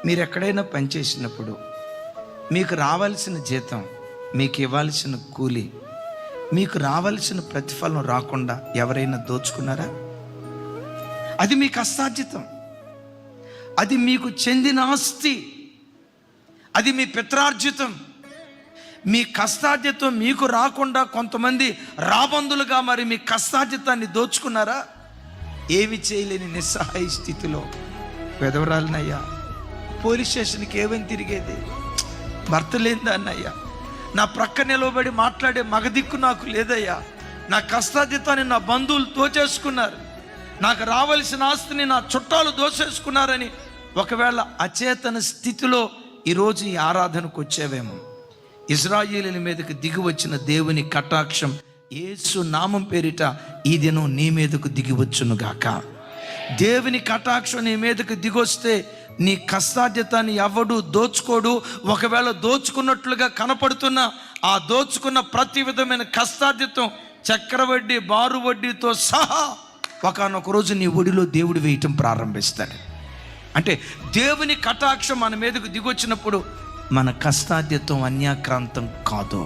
మీరు ఎక్కడైనా పనిచేసినప్పుడు మీకు రావాల్సిన జీతం, మీకు ఇవ్వాల్సిన కూలి, మీకు రావాల్సిన ప్రతిఫలం రాకుండా ఎవరైనా దోచుకున్నారా? అది మీ కష్టార్జితం, అది మీకు చెందిన ఆస్తి, అది మీ పిత్రార్జితం. మీ కష్టార్జితం మీకు రాకుండా కొంతమంది రాబందులుగా మరి మీ కష్టార్జితాన్ని దోచుకున్నారా? ఏమి చేయలేని నిస్సహాయ స్థితిలో వెదవరాలనయ్యా, పోలీస్ స్టేషన్కి ఏమని తిరిగేది, భర్త లేదన్నయ్యా, నా ప్రక్క నిలవబడి మాట్లాడే మగదిక్కు నాకు లేదయ్యా, నా కష్టార్జితాన్ని నా బంధువులు దోచేసుకున్నారు, నాకు రావాల్సిన ఆస్తిని నా చుట్టాలు దోచేసుకున్నారని ఒకవేళ అచేతన స్థితిలో ఈరోజు ఈ ఆరాధనకు వచ్చేవేమో, ఇశ్రాయేలీయుల మీదకి దిగి వచ్చిన దేవుని కటాక్షం యేసు నామం పేరిట ఈ దినం నీ మీదకు దిగివచ్చునుగాక. దేవుని కటాక్షం నీ మీదకు దిగొస్తే నీ కష్టార్జితాన్ని ఎవడు దోచుకోడు. ఒకవేళ దోచుకున్నట్లుగా కనపడుతున్న ఆ దోచుకున్న ప్రతి విధమైన కష్టార్జితం చక్రవడ్డీ, బారు వడ్డీతో సహా ఒకానొక రోజు నీ ఒడిలో దేవుడు వేయటం ప్రారంభిస్తాడు. అంటే దేవుని కటాక్షం మన మీదకు దిగొచ్చినప్పుడు మన కష్టార్జితం అన్యాక్రాంతం కాదు.